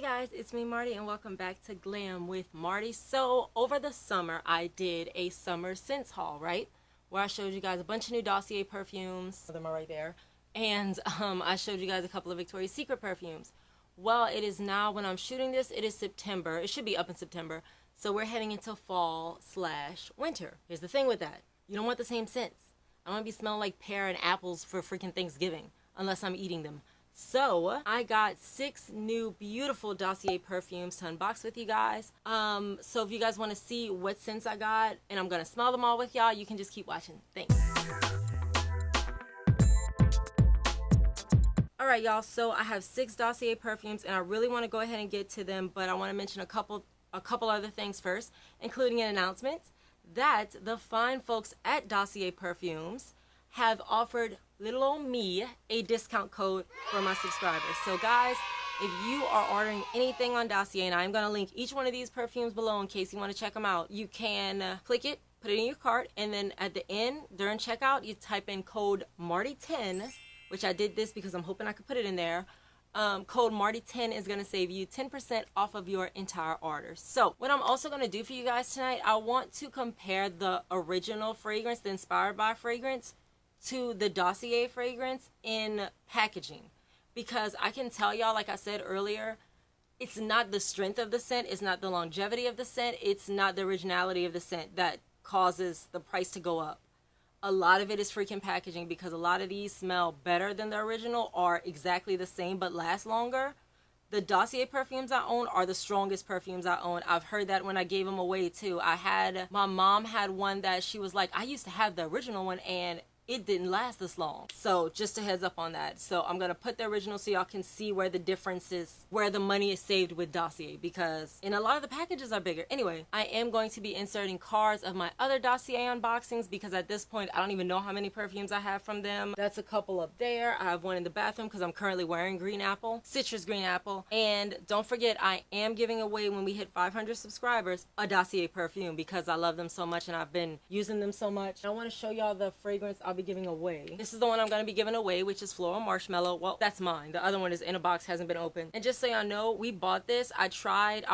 guys, it's me Marty and welcome back to Glam with Marty. So over the summer I did a summer scents haul, right? Where I showed you guys a bunch of new Dossier perfumes. Them are right there. And I showed you guys a couple of Victoria's Secret perfumes. Well, it is now, when I'm shooting this, it is September. It should be up in September. So we're heading into fall/winter. Here's the thing with that. You don't want the same scents. I don't want to be smelling like pear and apples for freaking Thanksgiving unless I'm eating them. So I got 6 new beautiful Dossier perfumes to unbox with you guys. So if you guys want to see what scents I got and I'm going to smell them all with y'all, you can just keep watching. Thanks. Alright y'all, so I have 6 Dossier perfumes and I really want to go ahead and get to them, but I want to mention a couple other things first, including an announcement that the fine folks at Dossier Perfumes have offered little old me a discount code for my subscribers. So guys, if you are ordering anything on Dossier, and I'm going to link each one of these perfumes below in case you want to check them out, you can click it, put it in your cart, and then at the end, during checkout, you type in code MARTY10, which I did this because I'm hoping I could put it in there. Code MARTY10 is going to save you 10% off of your entire order. So what I'm also going to do for you guys tonight, I want to compare the original fragrance, the Inspired By fragrance, to the Dossier fragrance in packaging, because I can tell y'all, like I said earlier, it's not the strength of the scent, it's not the longevity of the scent, it's not the originality of the scent that causes the price to go up. A lot of it is freaking packaging, because a lot of these smell better than the original, are exactly the same but last longer. The Dossier perfumes I own are the strongest perfumes I own. I've heard that when I gave them away too. My mom had one that she was like, I used to have the original one and it didn't last this long. So just a heads up on that. So I'm going to put the original so y'all can see where the difference is, where the money is saved with Dossier, because a lot of the packages are bigger. Anyway, I am going to be inserting cards of my other Dossier unboxings, because at this point I don't even know how many perfumes I have from them. That's a couple up there. I have one in the bathroom because I'm currently wearing green apple, citrus green apple. And don't forget, I am giving away, when we hit 500 subscribers, a Dossier perfume, because I love them so much and I've been using them so much. I want to show y'all the fragrance I'll be giving away. This is the one I'm going to be giving away, which is Floral Marshmallow. Well, that's mine. The other one is in a box, hasn't been opened. And just so y'all know, we bought this. I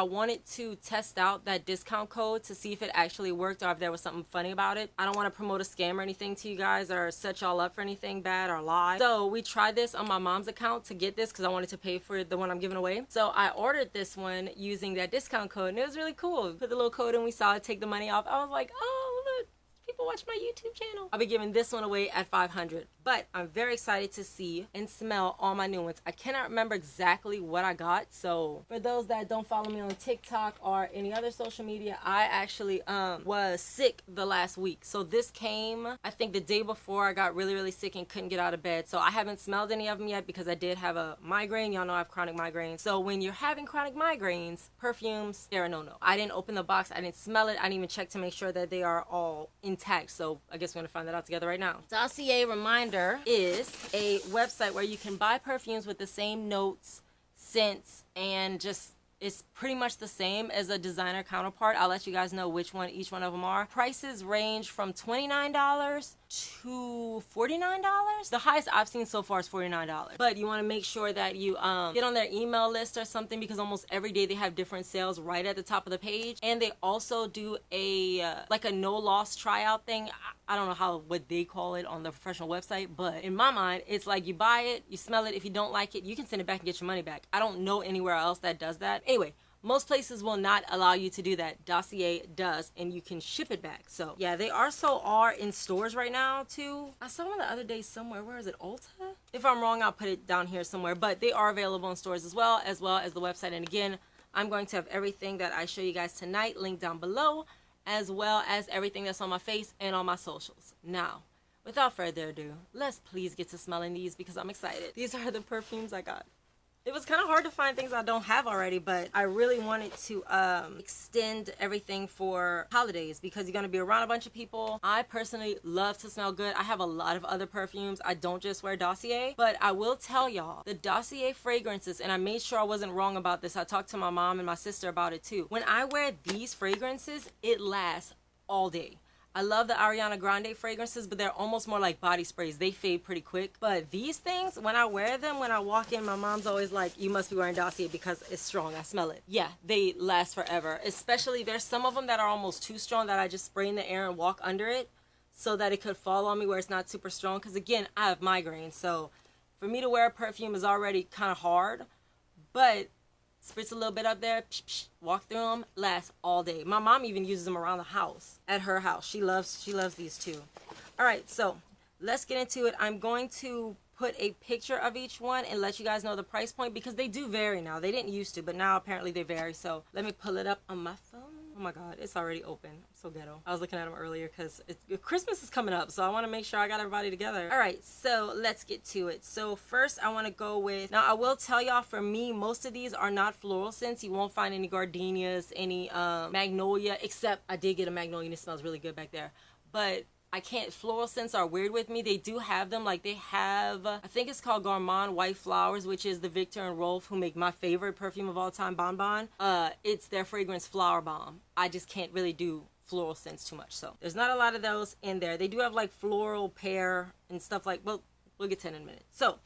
wanted to test out that discount code to see if it actually worked or if there was something funny about it. I don't want to promote a scam or anything to you guys or set y'all up for anything bad or lie. So we tried this on my mom's account to get this because I wanted to pay for the one I'm giving away. So I ordered this one using that discount code and it was really cool. Put the little code in, we saw it take the money off. I was like, oh, look. People watch my YouTube channel. I'll be giving this one away at 500, but I'm very excited to see and smell all my new ones. I cannot remember exactly what I got, so for those that don't follow me on TikTok or any other social media, I actually was sick the last week. So this came, I think, the day before I got really sick and couldn't get out of bed. So I haven't smelled any of them yet because I did have a migraine. Y'all know I have chronic migraines. So when you're having chronic migraines, perfumes, they're a no-no. I didn't open the box, I didn't smell it, I didn't even check to make sure that they are all intact. So I guess we're gonna find that out together right now. Dossier, reminder, is a website where you can buy perfumes with the same notes, scents, and just, it's pretty much the same as a designer counterpart. I'll let you guys know which one each one of them are. Prices range from $29 to $49. The highest I've seen so far is $49. But you want to make sure that you get on their email list or something, because almost every day they have different sales right at the top of the page. And they also do a like a no loss tryout thing. I don't know what they call it on the professional website, but in my mind, it's like you buy it, you smell it. If you don't like it, you can send it back and get your money back. I don't know anywhere else that does that. Anyway, most places will not allow you to do that. Dossier does, and you can ship it back. So yeah, they are in stores right now too. I saw one the other day somewhere. Where is it? Ulta? If I'm wrong, I'll put it down here somewhere. But they are available in stores as well as the website. And again, I'm going to have everything that I show you guys tonight linked down below, as well as everything that's on my face and on my socials. Now, without further ado, let's please get to smelling these because I'm excited. These are the perfumes I got. It was kind of hard to find things I don't have already, but I really wanted to extend everything for holidays because you're going to be around a bunch of people. I personally love to smell good. I have a lot of other perfumes. I don't just wear Dossier, but I will tell y'all, the Dossier fragrances, and I made sure I wasn't wrong about this. I talked to my mom and my sister about it too. When I wear these fragrances, it lasts all day. I love the Ariana Grande fragrances, but they're almost more like body sprays. They fade pretty quick. But these things, when I wear them, when I walk in, my mom's always like, you must be wearing Dossier because it's strong. I smell it. Yeah, they last forever. Especially, there's some of them that are almost too strong that I just spray in the air and walk under it so that it could fall on me where it's not super strong. Because again, I have migraines. So for me to wear a perfume is already kind of hard. But spritz a little bit up there, psh, psh, walk through them, last all day. My mom even uses them around the house, at her house. She loves these too. All right, so let's get into it. I'm going to put a picture of each one and let you guys know the price point because they do vary now. They didn't used to, but now apparently they vary. So let me pull it up on my phone. Oh my God, it's already open. I'm so ghetto. I was looking at them earlier because Christmas is coming up, so I want to make sure I got everybody together. All right, so let's get to it. So first I want to go with, now I will tell y'all, for me, most of these are not floral scents. You won't find any gardenias, any magnolia, except I did get a magnolia and it smells really good back there. But I can't, floral scents are weird with me. They do have them, like they have, I think it's called Gourmand White Flowers, which is the Victor and Rolf who make my favorite perfume of all time, Bon Bon. It's their fragrance Flower Bomb. I just can't really do floral scents too much, so there's not a lot of those in there. They do have like floral, pear, and stuff like, well, we'll get to it in a minute. So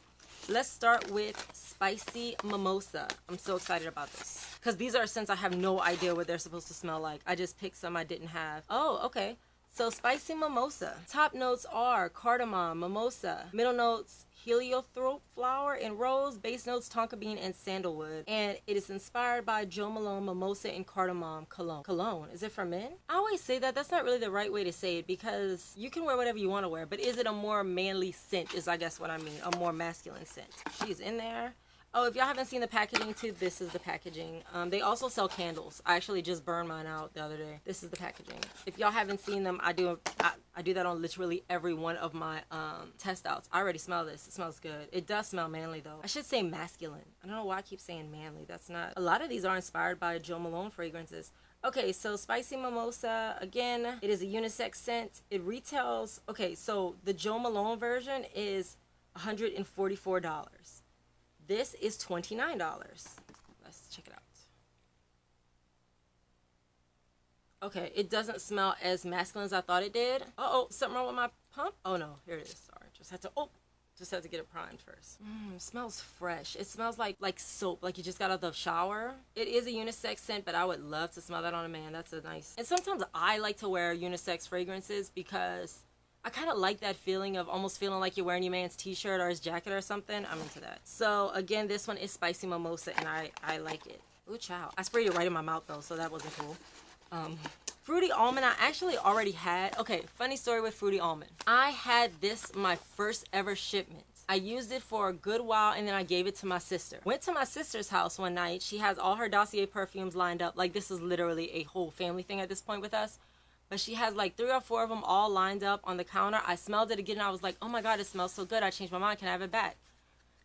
let's start with Spicy Mimosa. I'm so excited about this because these are scents I have no idea what they're supposed to smell like. I just picked some I didn't have. Oh, okay. So Spicy Mimosa. Top notes are cardamom, mimosa. Middle notes, heliotrope flower and rose. Base notes, tonka bean and sandalwood. And it is inspired by Jo Malone Mimosa and Cardamom Cologne. Cologne, is it for men? I always say that. That's not really the right way to say it because you can wear whatever you want to wear. But is it a more manly scent is I guess what I mean. A more masculine scent. She's in there. Oh, if y'all haven't seen the packaging too, this is the packaging. They also sell candles. I actually just burned mine out the other day. This is the packaging. If y'all haven't seen them, I do that on literally every one of my test outs. I already smell this. It smells good. It does smell manly though. I should say masculine. I don't know why I keep saying manly. That's not. A lot of these are inspired by Jo Malone fragrances. Okay, so Spicy Mimosa, again, it is a unisex scent. It retails, okay, so the Jo Malone version is $144. This is $29. Let's check it out. Okay, it doesn't smell as masculine as I thought it did. Uh-oh, something wrong with my pump? Oh no, here it is. Sorry, just had to get it primed first. It smells fresh. It smells like soap, like you just got out of the shower. It is a unisex scent, but I would love to smell that on a man. That's a nice. And sometimes I like to wear unisex fragrances because I kind of like that feeling of almost feeling like you're wearing your man's t-shirt or his jacket or something. I'm into that. So again, this one is Spicy Mimosa and I like it. Ooh, child. I sprayed it right in my mouth though, so that wasn't cool. Fruity Almond, I actually already had. Okay, funny story with Fruity Almond. I had this my first ever shipment. I used it for a good while and then I gave it to my sister. Went to my sister's house one night. She has all her Dossier perfumes lined up. Like this is literally a whole family thing at this point with us. But she has like 3 or 4 of them all lined up on the counter. I smelled it again and I was like, oh my God, it smells so good. I changed my mind. Can I have it back?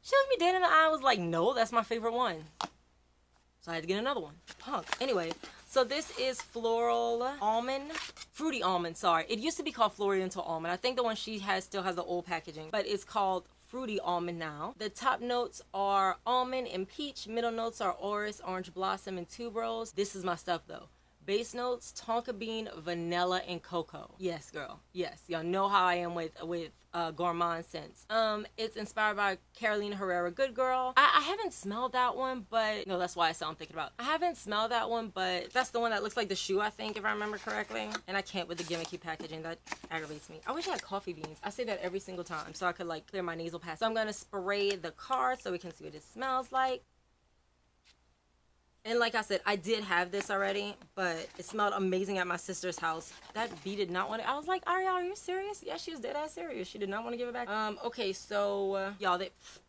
She looked me dead in the eye. I was like, no, that's my favorite one. So I had to get another one. Punk. Anyway, so this is Floral Almond. Fruity Almond, sorry. It used to be called Floriental Almond. I think the one she has still has the old packaging. But it's called Fruity Almond now. The top notes are almond and peach. Middle notes are orris, orange blossom, and tuberose. This is my stuff though. Base notes, tonka bean, vanilla, and cocoa. Yes, girl. Yes. Y'all know how I am with gourmand scents. It's inspired by Carolina Herrera Good Girl. I haven't smelled that one, but no, that's why I said I'm thinking about. I haven't smelled that one, but that's the one that looks like the shoe, I think, if I remember correctly. And I can't with the gimmicky packaging. That aggravates me. I wish I had coffee beans. I say that every single time so I could like clear my nasal passage. So I'm gonna spray the card so we can see what it smells like. And like I said, I did have this already, but it smelled amazing at my sister's house. That bee did not want it. I was like, Ariel, are you serious? Yeah, she was dead ass serious. She did not want to give it back. Okay, so, y'all,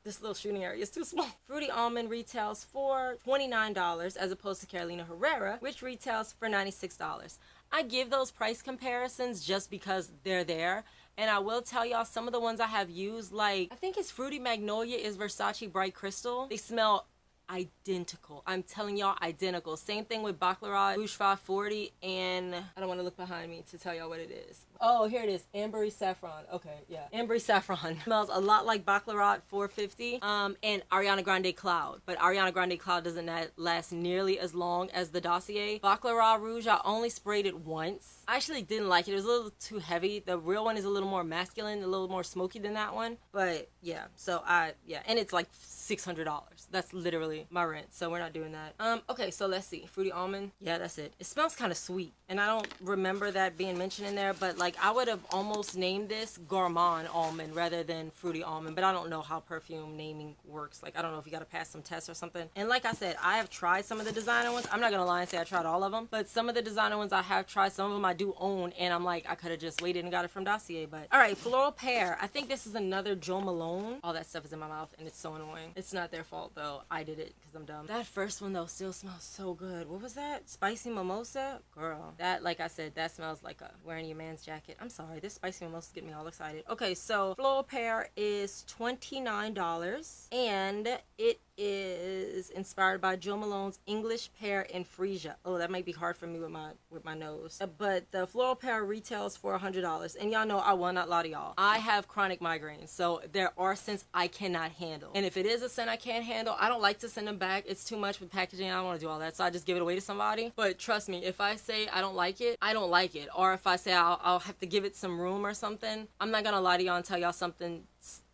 this little shooting area is too small. Fruity Almond retails for $29 as opposed to Carolina Herrera, which retails for $96. I give those price comparisons just because they're there. And I will tell y'all some of the ones I have used, like, I think it's Fruity Magnolia is Versace Bright Crystal. They smell identical. I'm telling y'all, identical. Same thing with Baccarat Rouge 540, and I don't want to look behind me to tell y'all what it is. Oh, here it is. Ambery Saffron. Okay, yeah. Ambery Saffron. Smells a lot like Baccarat 450 and Ariana Grande Cloud. But Ariana Grande Cloud doesn't last nearly as long as the Dossier. Baccarat Rouge, I only sprayed it once. I actually didn't like it. It was a little too heavy. The real one is a little more masculine, a little more smoky than that one. But yeah, so and it's like $600. That's literally my rent, so we're not doing that. Okay, so let's see. Fruity Almond. Yeah, that's it. It smells kind of sweet, and I don't remember that being mentioned in there, but like I would have almost named this Gourmand Almond rather than Fruity Almond, but I don't know how perfume naming works. Like, I don't know if you got to pass some tests or something. And like I said, I have tried some of the designer ones. I'm not going to lie and say I tried all of them, but some of the designer ones I have tried. Some of them I do own, and I'm like, I could have just waited and got it from Dossier. But all right, Floral Pear. I think this is another Jo Malone. All that stuff is in my mouth, and it's so annoying. It's not their fault, though. I did it because I'm dumb. That first one, though, still smells so good. What was that? Spicy Mimosa? Girl. That, like I said, that smells like wearing your man's jacket. I'm sorry. This Spicy Mimosa get me all excited. Okay, so Floral Pear is $29, and it is inspired by Jo Malone's English Pear and Freesia. Oh, that might be hard for me with my nose. But the Floral Pear retails for $100. And y'all know I will not lie to y'all. I have chronic migraines, so there are scents I cannot handle. And if it is a scent I can't handle, I don't like to send them back. It's too much with packaging. I don't want to do all that, so I just give it away to somebody. But trust me, if I say I don't like it, I don't like it. Or if I say I'll have to give it some room or something, I'm not gonna lie to y'all and tell y'all something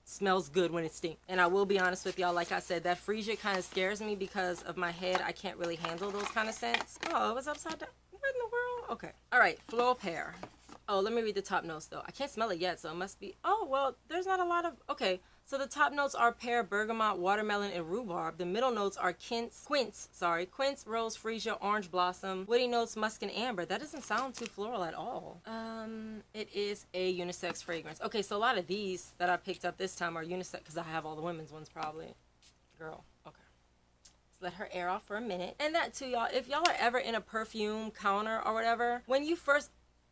smells good when it stinks. And I will be honest with y'all, like I said, that Freesia kind of scares me because of my head. I can't really handle those kind of scents. Oh, it was upside down. What in the world? Okay. All right, Floral Pear. Oh, let me read the top notes though. I can't smell it yet, so it must be, oh, well, there's not a lot of, okay. So the top notes are pear, bergamot, watermelon, and rhubarb. The middle notes are quince, rose, freesia, orange blossom. Woody notes, musk, and amber. That doesn't sound too floral at all. It is a unisex fragrance. Okay, so a lot of these that I picked up this time are unisex because I have all the women's ones probably. Girl, okay. Let's let her air off for a minute. And that too, y'all, if y'all are ever in a perfume counter or whatever, when you first,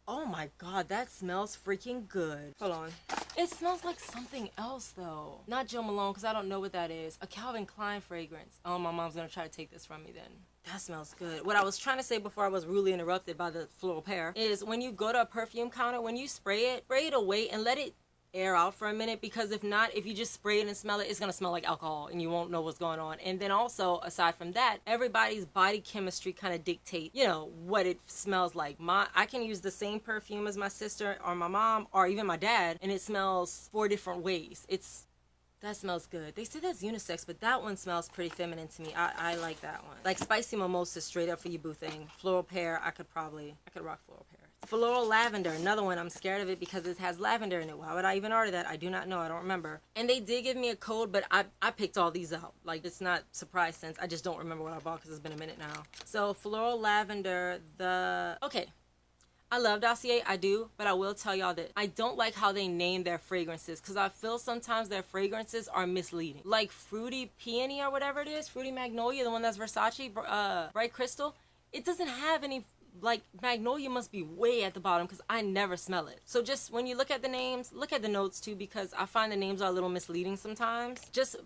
oh my God, that smells freaking good. Hold on. It smells like something else though. Not Jo Malone, because I don't know what that is. A Calvin Klein fragrance. Oh, my mom's gonna try to take this from me then. That smells good. What I was trying to say before I was rudely interrupted by the Floral Pear is when you go to a perfume counter, when you spray it away and let it air out for a minute, because if not, if you just spray it and smell it, it's gonna smell like alcohol and you won't know what's going on. And then also, aside from that, everybody's body chemistry kind of dictate, you know, what it smells like. I can use the same perfume as my sister or my mom or even my dad, and it smells 4 different ways. That smells good. They say that's unisex, but that one smells pretty feminine to me. I like that one. Like Spicy Mimosa, straight up for you boo thing. Floral Pear, I could rock Floral Pear. Floral Lavender, another one. I'm scared of it because it has lavender in it. Why would I even order that? I do not know. I don't remember. And they did give me a code, but I picked all these out. Like, it's not surprise scents. I just don't remember what I bought because it's been a minute now. So Floral Lavender, okay. I love Dossier, I do, but I will tell y'all that I don't like how they name their fragrances because I feel sometimes their fragrances are misleading. Like Fruity Peony or whatever it is, Fruity Magnolia, the one that's Versace, Bright Crystal, it doesn't have any, like, Magnolia must be way at the bottom because I never smell it. So just when you look at the names, look at the notes too, because I find the names are a little misleading sometimes. Just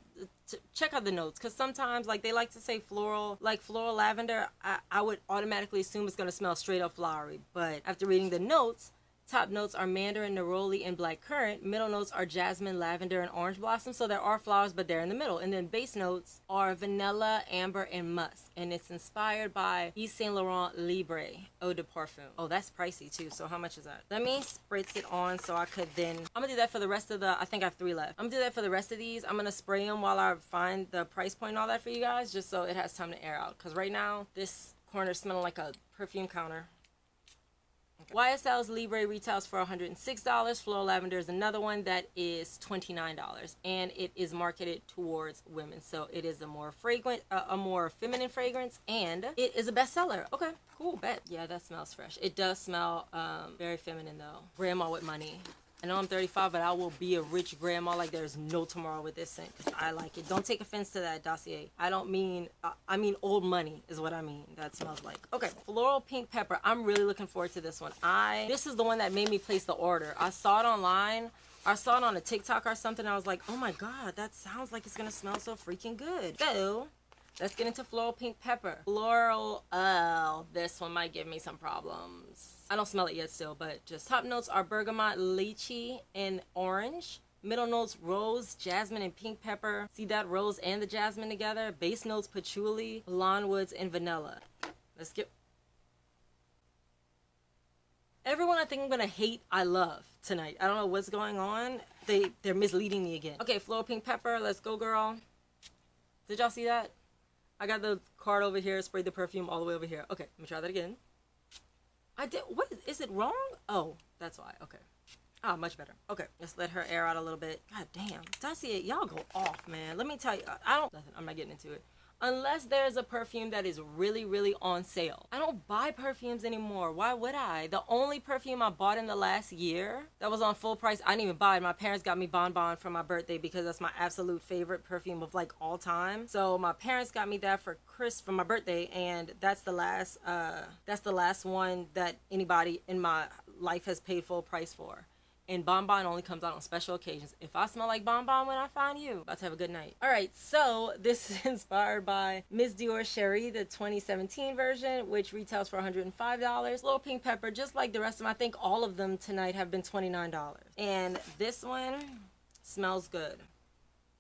check out the notes, because sometimes, like, they like to say floral, like Floral Lavender, I would automatically assume it's going to smell straight up flowery, but after reading the notes, top notes are mandarin, neroli, and blackcurrant. Middle notes are jasmine, lavender, and orange blossom. So there are flowers, but they're in the middle. And then base notes are vanilla, amber, and musk. And it's inspired by Yves Saint Laurent Libre Eau de Parfum. Oh, that's pricey too. So how much is that? Let me spritz it on so I could then, I'm gonna do that for the rest of I think I have 3 left. I'm gonna do that for the rest of these. I'm gonna spray them while I find the price point and all that for you guys, just so it has time to air out. Because right now, this corner's smelling like a perfume counter. YSL's Libre retails for $106. Floral Lavender is another one that is $29, and it is marketed towards women. So it is a more fragrant, a more feminine fragrance, and it is a bestseller. Okay, cool, bet. Yeah, that smells fresh. It does smell very feminine though. Grandma with money. I know I'm 35, but I will be a rich grandma like there's no tomorrow with this scent because I like it. Don't take offense to that, Dossier. I don't mean, I mean old money is what I mean. That smells like. Okay, Floral Pink Pepper. I'm really looking forward to this one. This is the one that made me place the order. I saw it online. I saw it on a TikTok or something. I was like, oh my God, that sounds like it's going to smell so freaking good. So Let's get into Floral Pink Pepper. Floral, this one might give me some problems. I don't smell it yet still, but just top notes are bergamot, lychee, and orange. Middle notes, rose, jasmine, and pink pepper. See that rose and the jasmine together? Base notes, patchouli, lawn woods, and vanilla. Let's get... Everyone I think I'm gonna hate, I love tonight. I don't know what's going on. They're misleading me again. Okay, Floral Pink Pepper, let's go, girl. Did y'all see that? I got the card over here, sprayed the perfume all the way over here. Okay, let me try that again. I did, what is it wrong? Oh, that's why, okay. Ah, much better. Okay, let's let her air out a little bit. God damn, Dossier, y'all go off, man. Let me tell you, I'm not getting into it. Unless there's a perfume that is really, really on sale. I don't buy perfumes anymore. Why would I? The only perfume I bought in the last year that was on full price, I didn't even buy it. My parents got me Bon Bon for my birthday because that's my absolute favorite perfume of like all time. So my parents got me that for my birthday, and that's the last one that anybody in my life has paid full price for. And Bon Bon only comes out on special occasions. If I smell like Bon Bon when I find you, about to have a good night. Alright, so this is inspired by Miss Dior Cherie, the 2017 version, which retails for $105. Floral Pink Pepper, just like the rest of them, I think all of them tonight have been $29. And this one smells good.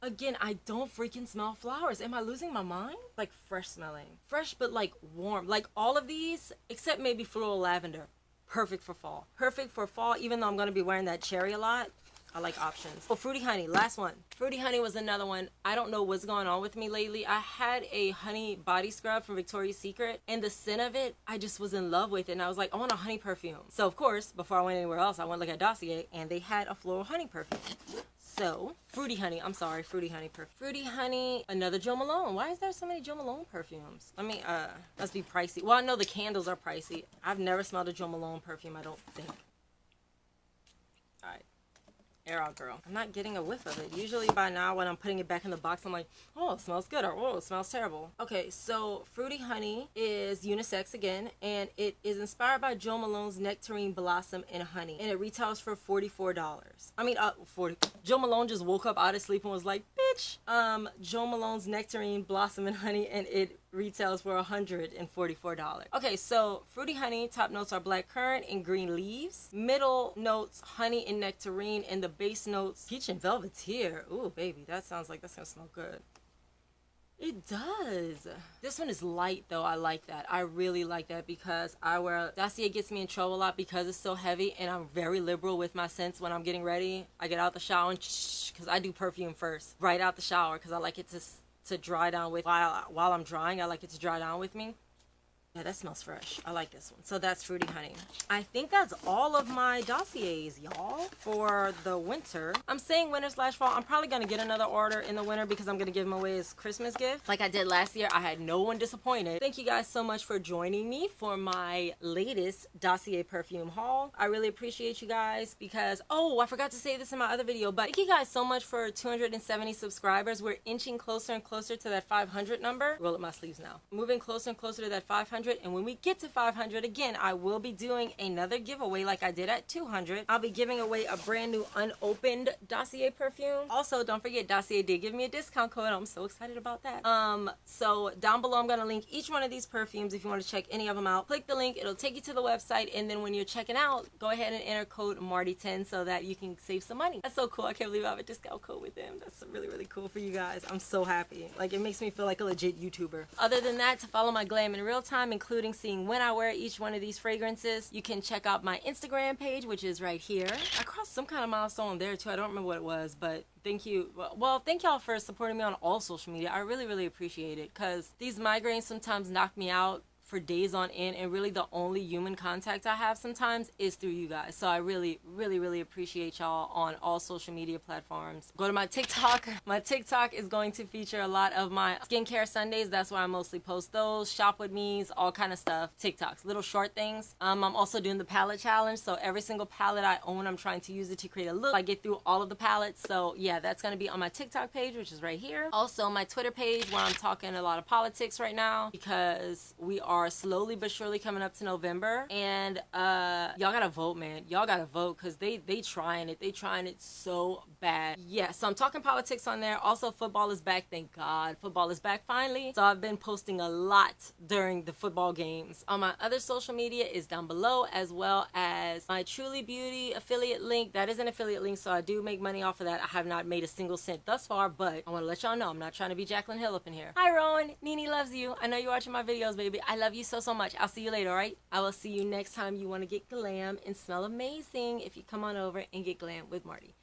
Again, I don't freaking smell flowers. Am I losing my mind? Like fresh smelling. Fresh but like warm. Like all of these, except maybe Floral Lavender. Perfect for fall. Perfect for fall, even though I'm going to be wearing that cherry a lot. I like options. Oh, Fruity Honey, last one. Fruity Honey was another one. I don't know what's going on with me lately. I had a honey body scrub from Victoria's Secret, and the scent of it, I just was in love with it, and I was like, I want a honey perfume. So, of course, before I went anywhere else, I went to look at Dossier, and they had a floral honey perfume. So, Fruity Honey, I'm sorry, Fruity Honey perfume. Fruity Honey, another Jo Malone. Why is there so many Jo Malone perfumes? I mean, must be pricey. Well, I know the candles are pricey. I've never smelled a Jo Malone perfume, I don't think. Alright. Air out, girl. I'm not getting a whiff of it. Usually by now when I'm putting it back in the box, I'm like, oh, it smells good, or oh, it smells terrible. Okay, so Fruity Honey is unisex again, and it is inspired by Jo Malone's Nectarine Blossom and Honey, and it retails for $44. I mean, 40. Jo Malone just woke up out of sleep and was like, bitch, Jo Malone's Nectarine Blossom and Honey, and it retails for $144. Okay, so Fruity Honey, top notes are black currant and green leaves. Middle notes, honey and nectarine, and the base notes, peach and velveteer. Ooh, baby, that sounds like that's gonna smell good. It does. This one is light though. I like that. I really like that because Dossier gets me in trouble a lot because it's so heavy, and I'm very liberal with my scents when I'm getting ready. I get out the shower and because I do perfume first, right out the shower, because I like it to dry down with while I'm drying. I like it to dry down with me. Yeah, that smells fresh. I like this one. So that's Fruity Honey. I think that's all of my dossiers, y'all, for the winter. I'm saying winter/fall. I'm probably going to get another order in the winter because I'm going to give them away as Christmas gift. Like I did last year, I had no one disappointed. Thank you guys so much for joining me for my latest Dossier perfume haul. I really appreciate you guys because, oh, I forgot to say this in my other video, but thank you guys so much for 270 subscribers. We're inching closer and closer to that 500 number. Roll up my sleeves now. Moving closer and closer to that 500. And when we get to 500 again, I will be doing another giveaway like I did at 200. I'll be giving away a brand new unopened Dossier perfume. Also, don't forget, Dossier did give me a discount code. I'm so excited about that. So down below, I'm going to link each one of these perfumes if you want to check any of them out. Click the link. It'll take you to the website. And then when you're checking out, go ahead and enter code Marty10 so that you can save some money. That's so cool. I can't believe I have a discount code with them. That's really, really cool for you guys. I'm so happy. Like, it makes me feel like a legit YouTuber. Other than that, to follow my glam in real time, including seeing when I wear each one of these fragrances, you can check out my Instagram page, which is right here. I crossed some kind of milestone there too. I don't remember what it was, but thank you. Well, thank y'all for supporting me on all social media. I really, really appreciate it because these migraines sometimes knock me out for days on end, and really the only human contact I have sometimes is through you guys. So I really, really, really appreciate y'all on all social media platforms. Go to my TikTok. My TikTok is going to feature a lot of my skincare Sundays. That's where I mostly post those. Shop with me's, all kind of stuff. TikToks, little short things. I'm also doing the palette challenge. So every single palette I own, I'm trying to use it to create a look. I get through all of the palettes. So yeah, that's going to be on my TikTok page, which is right here. Also my Twitter page where I'm talking a lot of politics right now because we are are slowly but surely coming up to November, and y'all gotta vote, man. Y'all gotta vote, because they trying it. They trying it so bad. Yeah, so I'm talking politics on there. Also, football is back. Thank God. Football is back finally. So I've been posting a lot during the football games. On my other social media is down below, as well as my Truly Beauty affiliate link. That is an affiliate link, so I do make money off of that. I have not made a single cent thus far, but I want to let y'all know I'm not trying to be Jaclyn Hill up in here. Hi, Rowan. Nene loves you. I know you're watching my videos, baby. I love you so, so much. I'll see you later, all right? I will see you next time you want to get glam and smell amazing if you come on over and get glam with Marty.